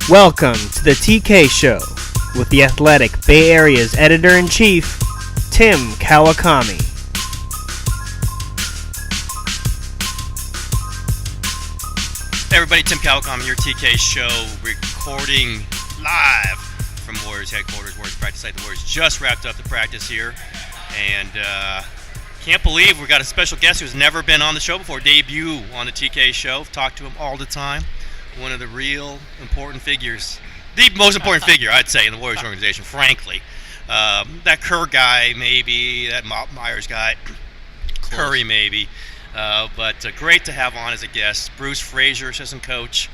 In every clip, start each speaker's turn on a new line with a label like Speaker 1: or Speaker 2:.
Speaker 1: Welcome to the TK Show with the Athletic Bay Area's Editor-in-Chief, Tim Kawakami.
Speaker 2: Hey everybody, Tim Kawakami, your TK Show, recording live from Warriors headquarters, Warriors practice site. The Warriors just wrapped up the practice here, and can't believe we got a special guest who's never been on the show before, debut on the TK Show. Talk to him all the time. One of the real important figures, the most important figure, I'd say, in the Warriors organization, frankly. That Kerr guy, maybe, that Myers guy, Curry, maybe. But great to have on as a guest. Bruce Fraser, assistant coach.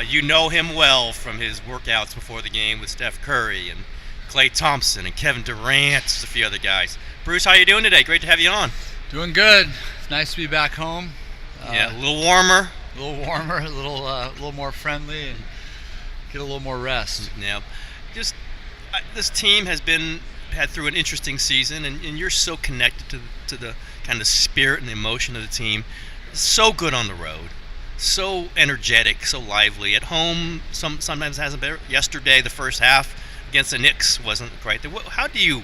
Speaker 2: You know him well from his workouts before the game with Steph Curry and Klay Thompson and Kevin Durant, a few other guys. Bruce, how you doing today? Great to have you on.
Speaker 3: Doing good. It's nice to be back home.
Speaker 2: Yeah, a little warmer.
Speaker 3: A little more friendly, and get a little more rest.
Speaker 2: Yeah, just this team has had through an interesting season, and you're so connected to the kind of spirit and the emotion of the team. So good on the road, so energetic, so lively. At home, sometimes hasn't been. Yesterday, the first half against the Knicks wasn't quite there. How do you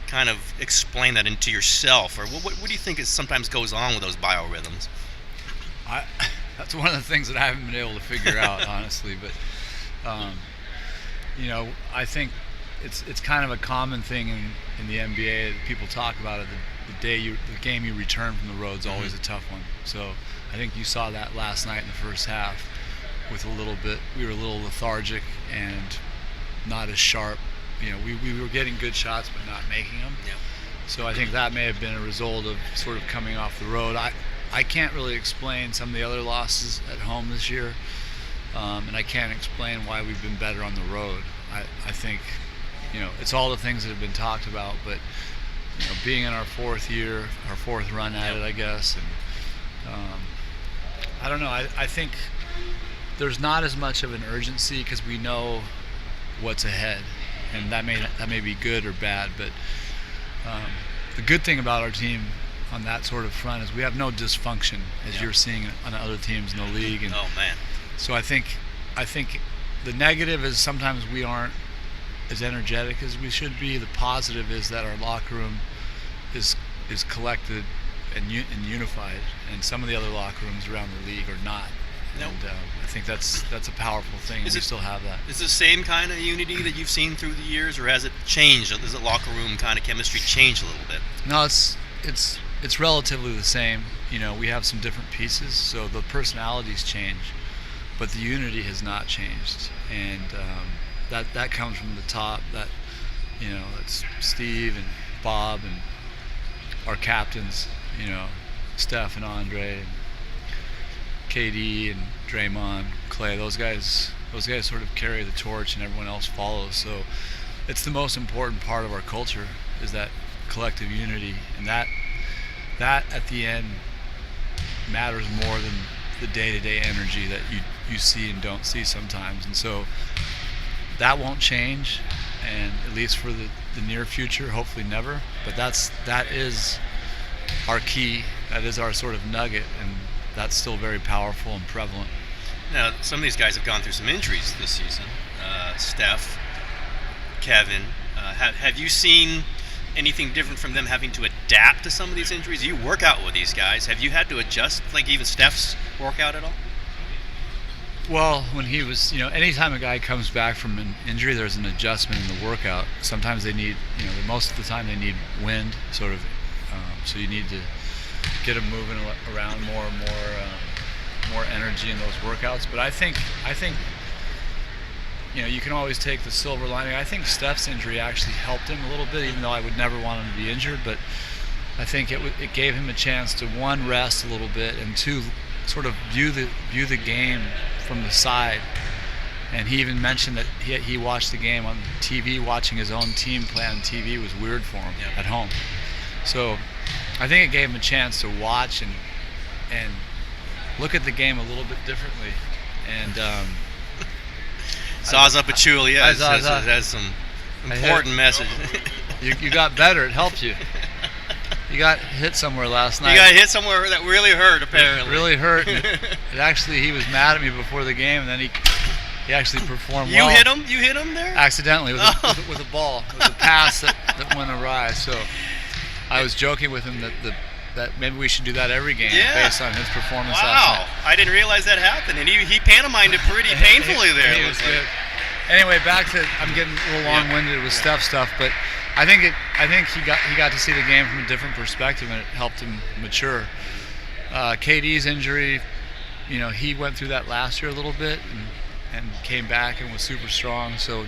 Speaker 2: kind of explain that into yourself, or what do you think sometimes goes on with those biorhythms?
Speaker 3: That's one of the things that I haven't been able to figure out, honestly. But I think it's kind of a common thing in the NBA. People talk about it. The game you return from the road is always a tough one. So I think you saw that last night in the first half. We were a little lethargic and not as sharp. We were getting good shots but not making them.
Speaker 2: Yeah.
Speaker 3: So I think that may have been a result of sort of coming off the road. I can't really explain some of the other losses at home this year, and I can't explain why we've been better on the road. I think, it's all the things that have been talked about, but being in our fourth run at it, I guess, and I don't know. I think there's not as much of an urgency because we know what's ahead, and that may be good or bad, but the good thing about our team on that sort of front is we have no dysfunction as you're seeing on other teams in the league. And
Speaker 2: oh man!
Speaker 3: So I think the negative is sometimes we aren't as energetic as we should be. The positive is that our locker room is collected and unified, and some of the other locker rooms around the league are not.
Speaker 2: Nope.
Speaker 3: And I think that's a powerful thing, and we still have that.
Speaker 2: Is it the same kind of unity that you've seen through the years, or has it changed? Has the locker room kind of chemistry changed a little bit?
Speaker 3: No, it's relatively the same. We have some different pieces, so the personalities change, but the unity has not changed, and that comes from the top. That it's Steve and Bob and our captains, Steph and Andre and KD and Draymond, Klay. Those guys sort of carry the torch, and everyone else follows. So it's the most important part of our culture is that collective unity, and that at the end matters more than the day-to-day energy that you see and don't see sometimes. And so that won't change, and at least for the near future, hopefully never. But that is our key. That is our sort of nugget, and that's still very powerful and prevalent.
Speaker 2: Now, some of these guys have gone through some injuries this season. Steph, Kevin, have you seen anything different from them having to adapt to some of these injuries? You work out with these guys. Have you had to adjust, like even Steph's workout at all?
Speaker 3: Well, when he was, anytime a guy comes back from an injury, there's an adjustment in the workout. Sometimes they need, most of the time they need wind, sort of, so you need to get them moving around more energy in those workouts. But I think you can always take the silver lining. I think Steph's injury actually helped him a little bit, even though I would never want him to be injured. But I think it gave him a chance to, one, rest a little bit, and two, sort of view the game from the side. And he even mentioned that he watched the game on TV. Watching his own team play on TV was weird for him at home. So I think it gave him a chance to watch and look at the game a little bit differently. And
Speaker 2: Zaza Pachulia has some important message.
Speaker 3: You got better. It helped you. You got hit somewhere last night.
Speaker 2: You got hit somewhere that really hurt, apparently.
Speaker 3: It really hurt. He was mad at me before the game, and then He actually performed
Speaker 2: You
Speaker 3: well.
Speaker 2: You hit him there?
Speaker 3: Accidentally with a ball. It was a pass that went awry. So I was joking with him that maybe we should do that every game based on his performance last night.
Speaker 2: Wow, I didn't realize that happened, and he pantomimed it pretty painfully there.
Speaker 3: He was good. Anyway, back to, I'm getting a little long-winded with Steph stuff, but I think he got to see the game from a different perspective, and it helped him mature. KD's injury, he went through that last year a little bit and came back and was super strong. So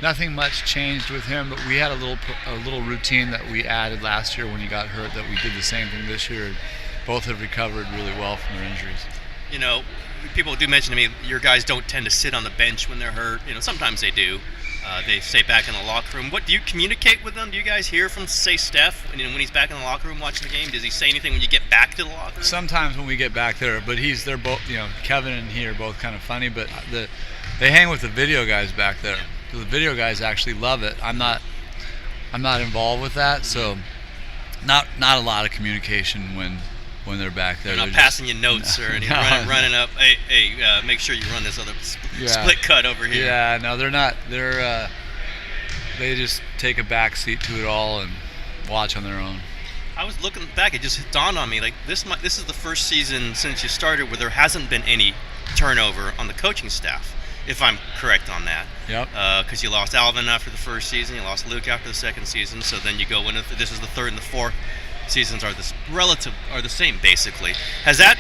Speaker 3: nothing much changed with him, but we had a little routine that we added last year when he got hurt that we did the same thing this year. Both have recovered really well from their injuries.
Speaker 2: People do mention to me your guys don't tend to sit on the bench when they're hurt. Sometimes they do. They stay back in the locker room. What do you communicate with them? Do you guys hear from, say, Steph when he's back in the locker room watching the game? Does he say anything when you get back to the locker room?
Speaker 3: Sometimes when we get back there, but they're both, Kevin and he are both kind of funny, but they hang with the video guys back there. The video guys actually love it. I'm not involved with that, so not a lot of communication when they're back there.
Speaker 2: They're not passing you notes or anything, running up. Hey, make sure you run this other split cut over here.
Speaker 3: Yeah, no, they're not. They just take a back seat to it all and watch on their own.
Speaker 2: I was looking back; it just dawned on me like this is the first season since you started where there hasn't been any turnover on the coaching staff, if I'm correct on that.
Speaker 3: Yep.
Speaker 2: Because you lost Alvin after the first season, you lost Luke after the second season, so then you go into this is the third and the fourth seasons are the same basically. Has that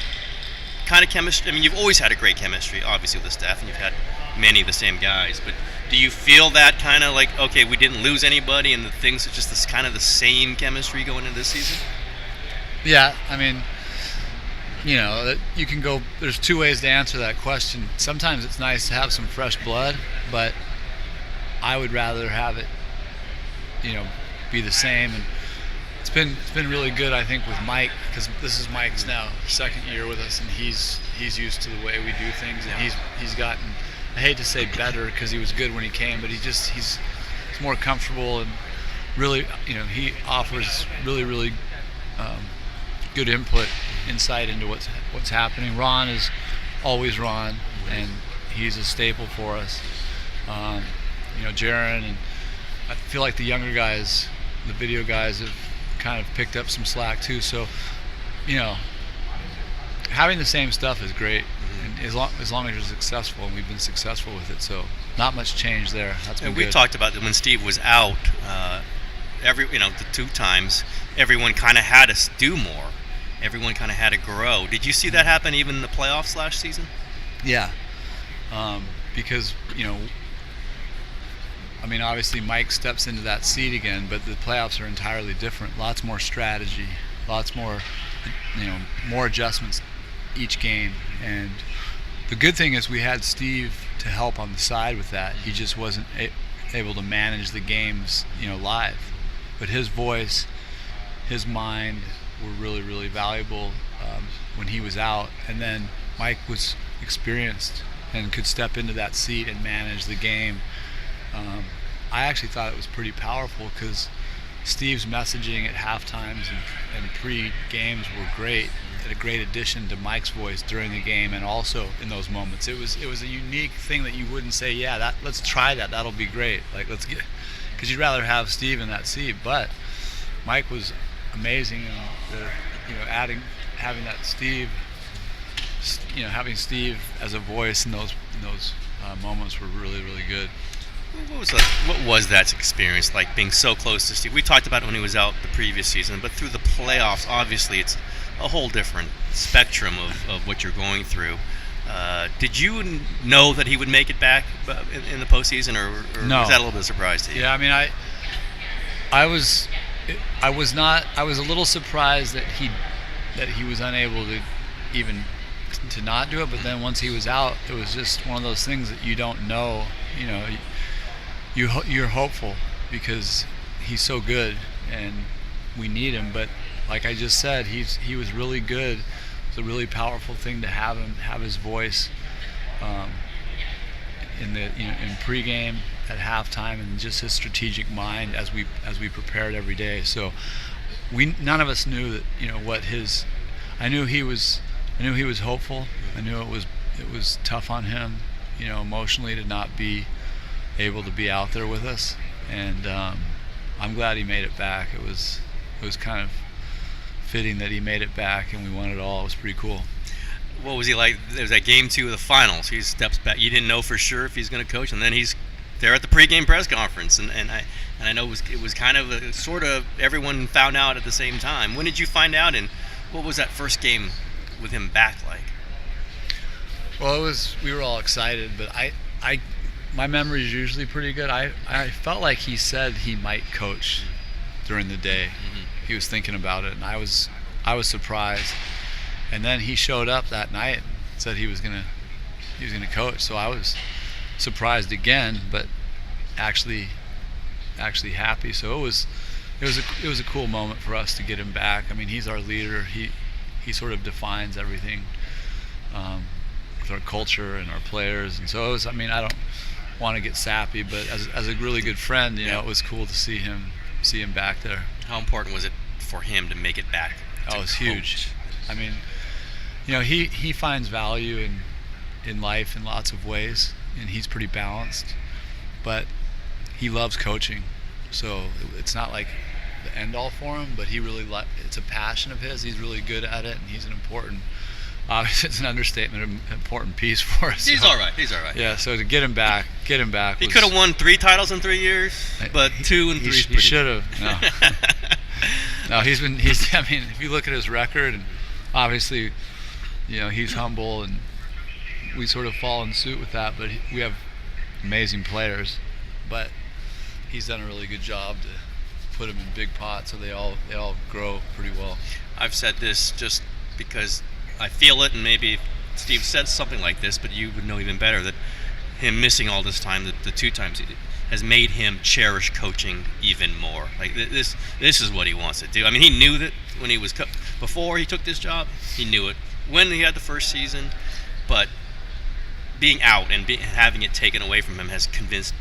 Speaker 2: kind of chemistry? I mean, you've always had a great chemistry, obviously, with the staff, and you've had many of the same guys. But do you feel that kind of like, okay, we didn't lose anybody, and the things are just this kind of the same chemistry going into this season?
Speaker 3: Yeah, I mean, you can go. There's two ways to answer that question. Sometimes it's nice to have some fresh blood, but I would rather have it, be the same. And it's been really good, I think, with Mike, because this is Mike's now second year with us, and he's used to the way we do things, and he's gotten, I hate to say better because he was good when he came, but he's more comfortable, and really, he offers really good insight into what's happening. Ron is always Ron, and he's a staple for us. Jaron, and I feel like the younger guys, the video guys, have kind of picked up some slack too. So, having the same stuff is great, and as long as you're successful, and we've been successful with it. So, not much change there. That's been
Speaker 2: good. We talked about that when Steve was out. The two times, everyone kind of had to do more. Everyone kind of had to grow. Did you see that happen even in the playoffs last season?
Speaker 3: Yeah, because obviously Mike steps into that seat again, but the playoffs are entirely different. Lots more strategy, lots more, more adjustments each game. And the good thing is we had Steve to help on the side with that. He just wasn't able to manage the games, live. But his voice, his mind were really valuable when he was out. And then Mike was experienced and could step into that seat and manage the game. I actually thought it was pretty powerful because Steve's messaging at halftimes and pre-games were great. A great addition to Mike's voice during the game and also in those moments. It was a unique thing that you wouldn't say, let's try that. That'll be great. Like because you'd rather have Steve in that seat. But Mike was amazing, and having that Steve, having Steve as a voice in those moments were really good.
Speaker 2: What was that experience like, being so close to Steve? We talked about it when he was out the previous season, but through the playoffs, obviously it's a whole different spectrum of what you're going through. Did you know that he would make it back in the postseason, or
Speaker 3: no.
Speaker 2: Was that a little bit of a surprise to you?
Speaker 3: Yeah, I was a little surprised that he was unable to even to not do it, but then once he was out, it was just one of those things that you don't know. You're hopeful because he's so good and we need him, but like I just said, he was really good. It's a really powerful thing to have his voice in pregame, at halftime, and just his strategic mind as we prepared every day. So none of us knew that what his. I knew he was hopeful. I knew it was tough on him. emotionally to not be able to be out there with us. And I'm glad he made it back. It was kind of fitting that he made it back and we won it all. It was pretty cool.
Speaker 2: What was he like? There was that game 2 of the finals. He steps back. You didn't know for sure if he's going to coach, and then he's there at the pregame press conference. And I know it was kind of sort of everyone found out at the same time. When did you find out, and what was that first game with him back like?
Speaker 3: Well, we were all excited, but my memory is usually pretty good. I felt like he said he might coach during the day. Mm-hmm. He was thinking about it, and I was surprised. And then he showed up that night and said he was gonna coach. So I was surprised again, but actually happy. So it was a cool moment for us to get him back. I mean, he's our leader. He sort of defines everything with our culture and our players. And so it was. I mean, I don't want to get sappy, but as a really good friend, it was cool to see him back there.
Speaker 2: How important was it for him to make it back?
Speaker 3: Oh, it was huge. I mean, he finds value in life in lots of ways, and he's pretty balanced, but he loves coaching. So it's not like the end all for him, but he really it's a passion of his. He's really good at it, and he's an important. Obviously, it's an understatement, an important piece for us.
Speaker 2: He's all right.
Speaker 3: Yeah. So to get him back.
Speaker 2: He could have won 3 titles in 3 years, but 2 and 3.
Speaker 3: He should have. No. No, he's. I mean, if you look at his record, and obviously, he's humble, and we sort of fall in suit with that. But we have amazing players, but he's done a really good job to put them in big pots, so they all grow pretty well.
Speaker 2: I've said this just because I feel it, and maybe Steve said something like this, but you would know even better that him missing all this time, the 2 times he did, has made him cherish coaching even more. Like this is what he wants to do. I mean, he knew that when he was before he took this job, he knew it when he had the first season, but being out and having it taken away from him has convinced,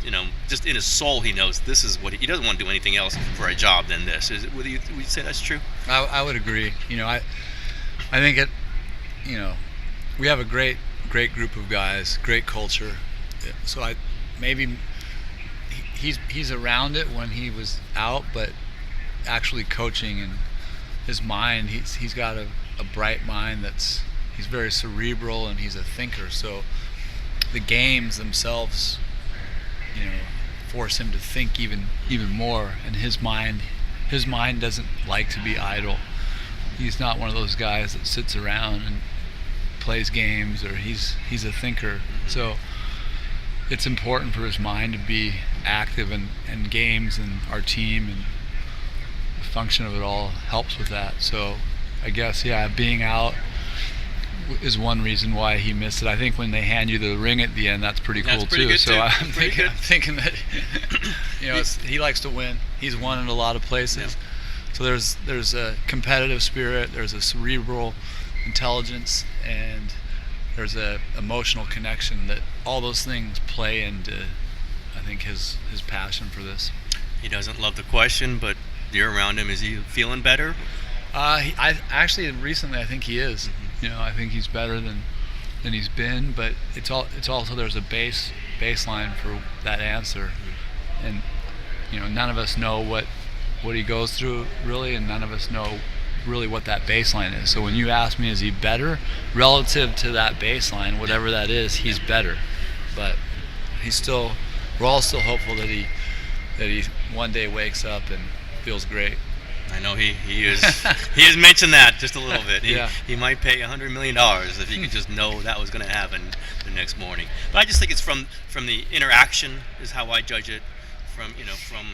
Speaker 2: just in his soul, he knows this is what he doesn't want to do anything else for a job than this. Would you say that's true?
Speaker 3: I would agree. I think it. We have a great group of guys, great culture. So maybe he's around it when he was out, but actually coaching and his mind, he's got a bright mind he's very cerebral, and he's a thinker. So the games themselves, force him to think even more. And his mind doesn't like to be idle. He's not one of those guys that sits around and plays games, or he's a thinker. Mm-hmm. So it's important for his mind to be active in games, and our team and the function of it all helps with that. So I guess, being out is one reason why he missed it. I think when they hand you the ring at the end, that's pretty cool too. So I'm thinking that he likes to win. He's won in a lot of places. Yeah. So there's a competitive spirit, there's a cerebral intelligence, and there's a emotional connection that all those things play into, I think, his passion for this.
Speaker 2: He doesn't love the question, but you're around him. Is he feeling better?
Speaker 3: Recently I think he is. Mm-hmm. I think he's better than he's been, but it's also there's a baseline for that answer. Mm-hmm. And none of us know what he goes through really, and none of us know really what that baseline is. So when you ask me, is he better relative to that baseline, whatever that is, he's better. But we're all still hopeful that he one day wakes up and feels great.
Speaker 2: I know he is. He has mentioned that just a little bit. He might pay $100 million if he could just know that was going to happen the next morning. But I just think it's from the interaction is how I judge it, from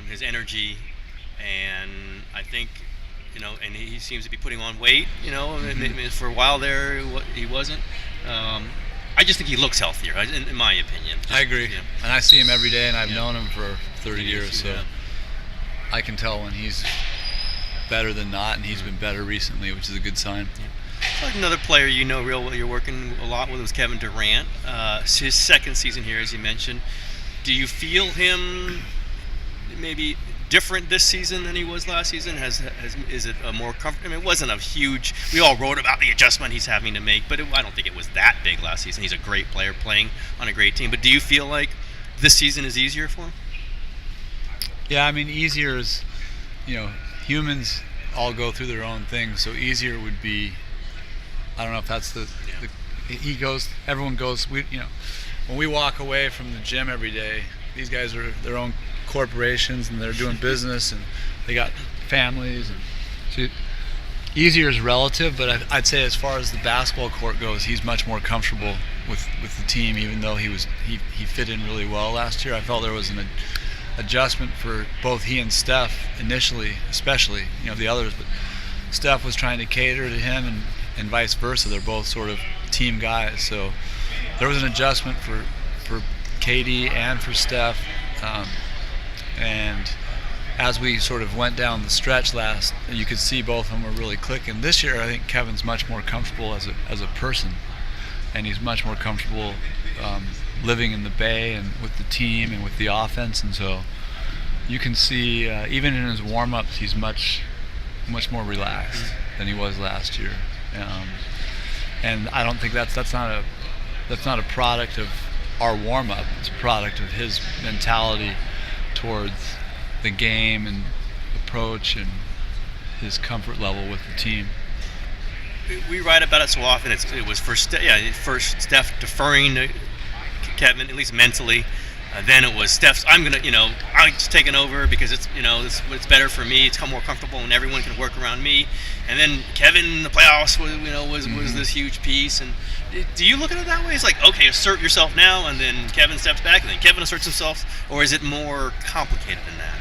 Speaker 2: his energy, and I think. And he seems to be putting on weight, mm-hmm. For a while there he wasn't. I just think he looks healthier, in my opinion.
Speaker 3: I agree. And I see him every day, and I've known him for 30 years, so I can tell when he's better than not, and he's been better recently, which is a good sign.
Speaker 2: Yeah. Like another player real well you're working a lot with was Kevin Durant. His second season here, as you mentioned. Do you feel him maybe different this season than he was last season? Is it a more comfortable? I mean, it wasn't a huge. We all wrote about the adjustment he's having to make, but I don't think it was that big last season. He's a great player playing on a great team. But do you feel like this season is easier for him?
Speaker 3: Yeah, I mean, easier is, humans all go through their own things, so easier would be. I don't know if that's everyone goes. When we walk away from the gym every day, these guys are their own corporations and they're doing business and they got families, and so easier is relative, but I'd say as far as the basketball court goes, he's much more comfortable with the team, even though he fit in really well last year. I felt there was an adjustment for both he and Steph initially, especially the others, but Steph was trying to cater to him and vice versa. They're both sort of team guys, so there was an adjustment for KD and for Steph, and as we sort of went down the stretch you could see both of them were really clicking. This year I think Kevin's much more comfortable as a person, and he's much more comfortable living in the Bay and with the team and with the offense, and so you can see even in his warm-ups he's much more relaxed than he was last year, and I don't think that's not a product of our warm-up. It's a product of his mentality towards the game and approach and his comfort level with the team.
Speaker 2: We write about it so often. It was first Steph deferring to Kevin, at least mentally. Then it was Steph's. I'm just taking over because it's better for me. It's more comfortable and everyone can work around me. And then Kevin in the playoffs was this huge piece. And do you look at it that way? It's like, okay, assert yourself now, and then Kevin steps back, and then Kevin asserts himself, or is it more complicated than that?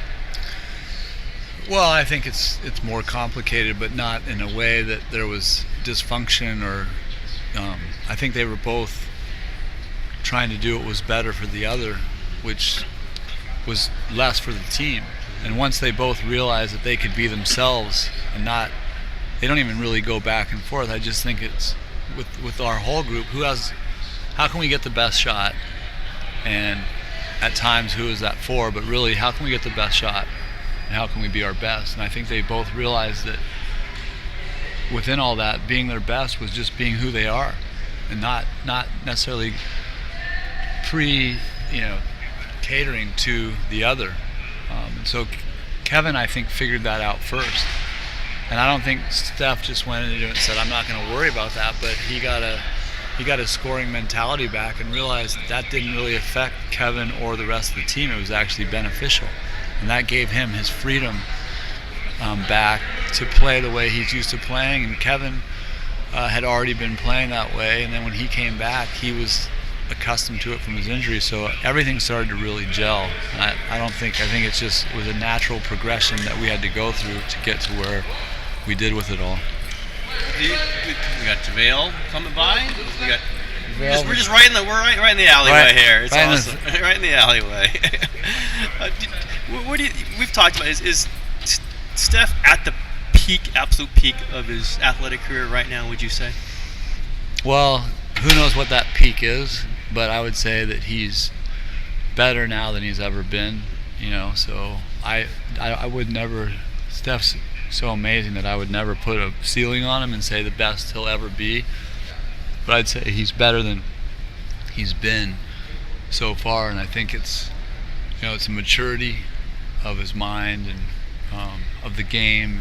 Speaker 3: Well, I think it's more complicated, but not in a way that there was dysfunction or. I think they were both trying to do what was better for the other, which was less for the team. And once they both realized that they could be themselves and they don't even really go back and forth. I just think it's with our whole group, how can we get the best shot? And at times, who is that for? But really, how can we get the best shot? And how can we be our best? And I think they both realized that within all that, being their best was just being who they are, and not necessarily catering to the other. And so Kevin, I think, figured that out first. And I don't think Steph just went into it and said, I'm not going to worry about that, but he got his scoring mentality back and realized that didn't really affect Kevin or the rest of the team. It was actually beneficial. And that gave him his freedom back to play the way he's used to playing. And Kevin had already been playing that way, and then when he came back, he was accustomed to it from his injury, so everything started to really gel. And I think it was a natural progression that we had to go through to get to where we did with it all.
Speaker 2: We got JaVale coming by. We're just right in the alleyway here. It's awesome. Right in the alleyway. We've talked about is Steph at the absolute peak of his athletic career right now, would you say?
Speaker 3: Well, who knows what that peak is, but I would say that he's better now than he's ever been, so I would never. Steph's so amazing that I would never put a ceiling on him and say the best he'll ever be, but I'd say he's better than he's been so far, and I think it's a maturity of his mind and of the game,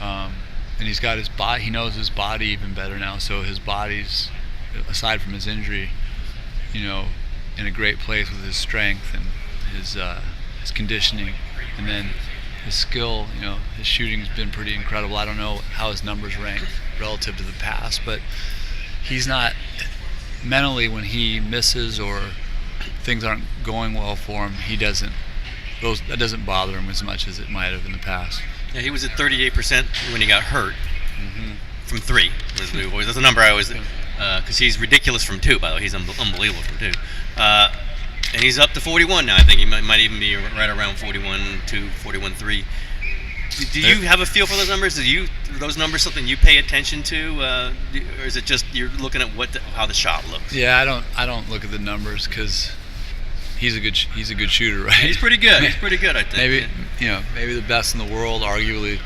Speaker 3: and he's got his body. He knows his body even better now, so his body's, aside from his injury, in a great place with his strength and his conditioning, and then his skill. His shooting's been pretty incredible. I don't know how his numbers rank relative to the past, but he's not mentally, when he misses or things aren't going well for him, that doesn't bother him as much as it might have in the past.
Speaker 2: Yeah, he was at 38% when he got hurt from three. That's a number I always, because he's ridiculous from two. By the way, he's unbelievable from two, and he's up to 41 now. I think he might even be right around 41.2, 41.3. Do you have a feel for those numbers? Are those numbers something you pay attention to, or is it just you're looking at how the shot looks?
Speaker 3: Yeah, I don't look at the numbers because he's a good shooter, right?
Speaker 2: He's pretty good. I think.
Speaker 3: maybe the best in the world, arguably.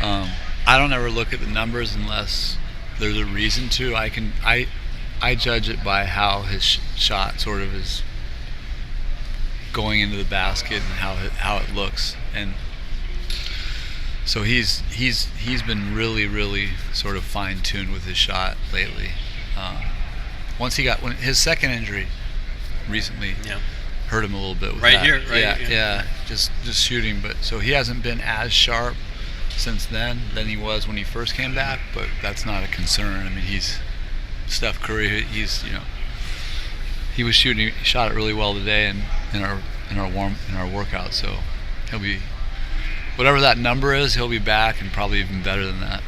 Speaker 3: I don't ever look at the numbers unless there's a reason to. I judge it by how his shot sort of is going into the basket and how it looks, and so he's been really sort of fine-tuned with his shot lately. Once he got his second injury recently, hurt him a little bit with
Speaker 2: right
Speaker 3: that.
Speaker 2: Here,
Speaker 3: yeah, just shooting. But so he hasn't been as sharp since then than he was when he first came back. But that's not a concern. I mean, he's Steph Curry. He shot it really well today in our workout. So he'll be, whatever that number is, he'll be back and probably even better than that.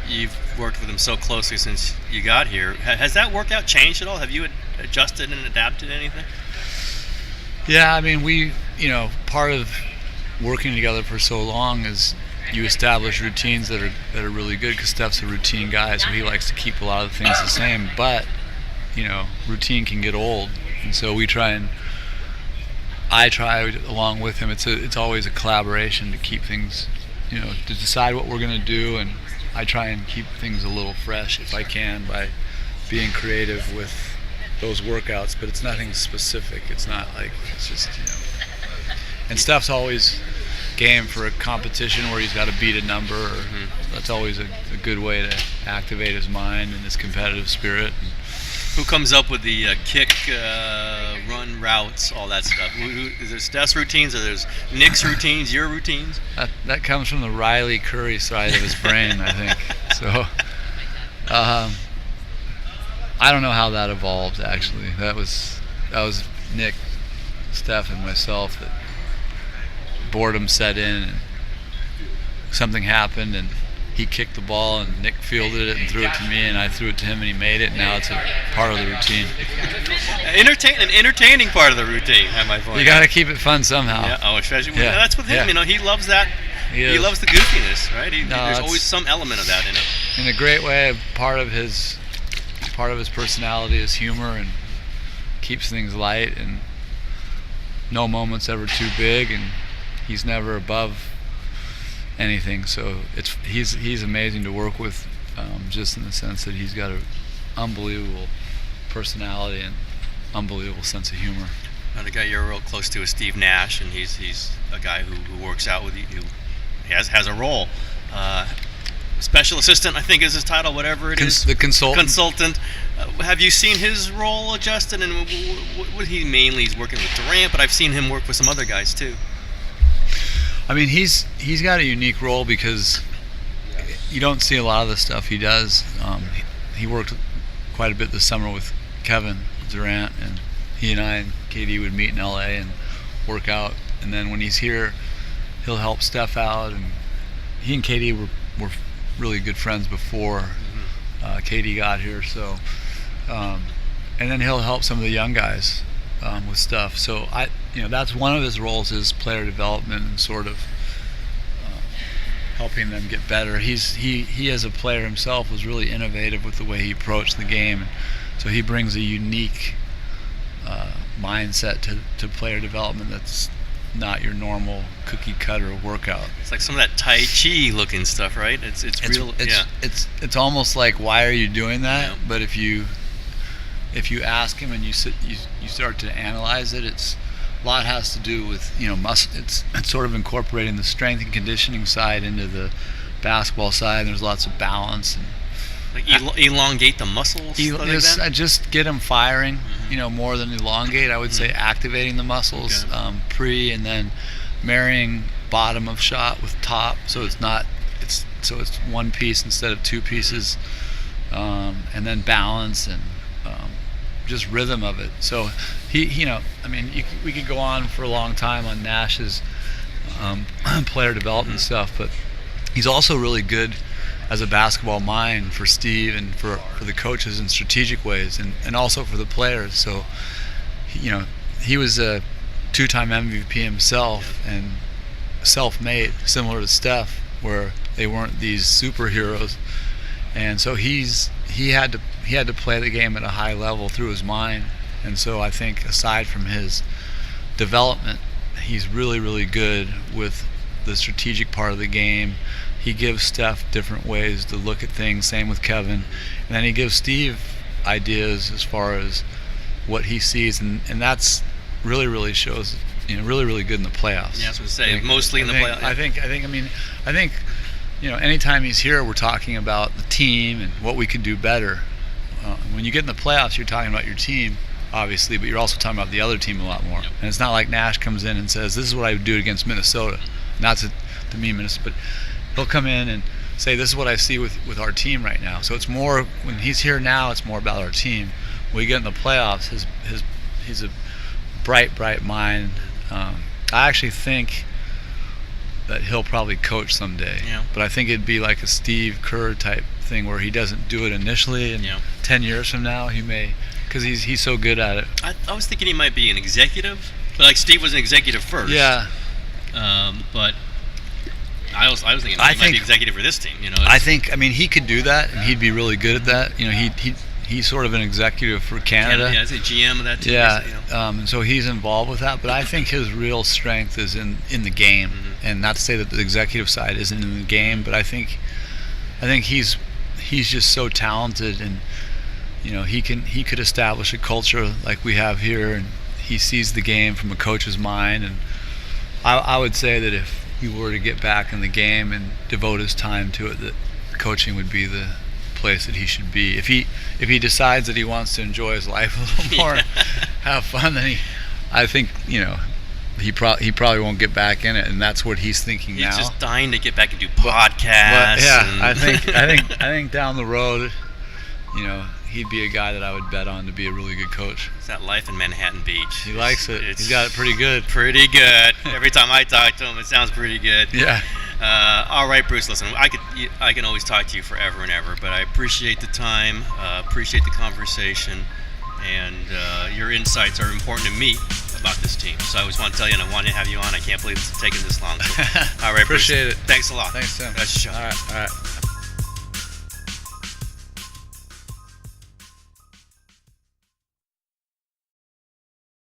Speaker 2: You've worked with him so closely since you got here. Has that workout changed at all? Have you adjusted and adapted anything?
Speaker 3: Yeah, I mean, part of working together for so long is you establish routines that are really good, because Steph's a routine guy, so he likes to keep a lot of the things the same. But routine can get old, and so I try along with him. It's always a collaboration to keep things, to decide what we're going to do, and I try and keep things a little fresh if I can by being creative with those workouts, but it's nothing specific. It's not like, it's just, and Steph's always game for a competition where he's got to beat a number. That's always a good way to activate his mind and his competitive spirit.
Speaker 2: Who comes up with the kick, run routes, all that stuff? Is there Steph's routines, or there's Nick's routines, your routines?
Speaker 3: That comes from the Riley Curry side of his brain, I think. So, I don't know how that evolved, actually. That was Nick, Steph, and myself that boredom set in, and something happened, and he kicked the ball, and Nick fielded it and threw it to me, and I threw it to him, and he made it, and now it's a part of the routine.
Speaker 2: An entertaining part of the routine, at my point.
Speaker 3: You got to keep it fun somehow.
Speaker 2: Yeah. Especially that's with him. He loves that. He loves the goofiness, right? There's always some element of that in it.
Speaker 3: In a great way, part of his personality is humor, and keeps things light, and no moment's ever too big, and he's never above anything. So he's amazing to work with, just in the sense that he's got an unbelievable personality and unbelievable sense of humor.
Speaker 2: Another guy you're real close to is Steve Nash, and he's a guy who works out with you, who has a role. Special assistant, I think, is his title, whatever it is.
Speaker 3: The consultant.
Speaker 2: Have you seen his role adjusted? And what he mainly is working with Durant, but I've seen him work with some other guys too.
Speaker 3: I mean, he's got a unique role because you don't see a lot of the stuff he does. He worked quite a bit this summer with Kevin Durant, and he and I and KD would meet in LA and work out. And then when he's here, he'll help Steph out. And he and KD were really good friends before KD got here. So, and then he'll help some of the young guys with stuff. So that's one of his roles, is player development and sort of helping them get better. He as a player himself was really innovative with the way he approached the game. So he brings a unique mindset to player development that's not your normal cookie cutter workout.
Speaker 2: It's like some of that Tai Chi looking stuff, right? It's real.
Speaker 3: It's almost like, why are you doing that? Yeah. But if you ask him and you start to analyze it, a lot has to do with it's sort of incorporating the strength and conditioning side into the basketball side. And there's lots of balance and
Speaker 2: elongate the muscles.
Speaker 3: Just get them firing. More than elongate. I would say activating the muscles, pre, and then marrying bottom of shot with top, so it's one piece instead of two pieces, and then balance and just rhythm of it. So we could go on for a long time on Nash's player development stuff, but he's also really good as a basketball mind for Steve and for the coaches in strategic ways, and also for the players. So he was a two-time MVP himself and self-made, similar to Steph, where they weren't these superheroes. And so he had to play the game at a high level through his mind. And so I think, aside from his development, he's really, really good with the strategic part of the game. He gives Steph different ways to look at things, same with Kevin. And then he gives Steve ideas as far as what he sees, and that's really, really shows, really, really good in the playoffs.
Speaker 2: Yeah, I was going to say, mostly in the playoffs.
Speaker 3: I think, anytime he's here, we're talking about the team and what we can do better. When you get in the playoffs, you're talking about your team, obviously, but you're also talking about the other team a lot more. Yep. And it's not like Nash comes in and says, this is what I would do against Minnesota. Not to mean Minnesota, but he'll come in and say, this is what I see with our team right now. So it's more, when he's here now, it's more about our team. When we get in the playoffs, he's a bright mind. I actually think that he'll probably coach someday. Yeah. But I think it'd be like a Steve Kerr type thing where he doesn't do it initially, and 10 years from now he may, because he's so good at it.
Speaker 2: I was thinking he might be an executive, but like Steve was an executive first.
Speaker 3: Yeah.
Speaker 2: But I was thinking he might be executive for this team.
Speaker 3: I think he could do that, and he'd be really good at that. He's sort of an executive for Canada.
Speaker 2: Yeah, he's a GM of that team.
Speaker 3: Yeah, and so he's involved with that. But I think his real strength is in the game, and not to say that the executive side isn't in the game, but I think he's just so talented, and he could establish a culture like we have here, and he sees the game from a coach's mind. And I would say that if he were to get back in the game and devote his time to it, that coaching would be the place that he should be. If he decides that he wants to enjoy his life a little more, have fun, then I think he probably won't get back in it, and that's what he's thinking now.
Speaker 2: He's just dying to get back and do podcasts.
Speaker 3: I think down the road, he'd be a guy that I would bet on to be a really good coach.
Speaker 2: It's that life in Manhattan Beach.
Speaker 3: He likes it. He's got it pretty good.
Speaker 2: Pretty good. Every time I talk to him, it sounds pretty good.
Speaker 3: Yeah.
Speaker 2: All right, Bruce. Listen, I can always talk to you forever and ever, but I appreciate the time, appreciate the conversation, and your insights are important to me about this team. So I always want to tell you, and I want to have you on. I can't believe it's taken this long. So, all right,
Speaker 3: appreciate
Speaker 2: Bruce.
Speaker 3: it.
Speaker 2: Thanks a lot.
Speaker 3: Thanks, Tim.
Speaker 2: That's a show.
Speaker 3: All right.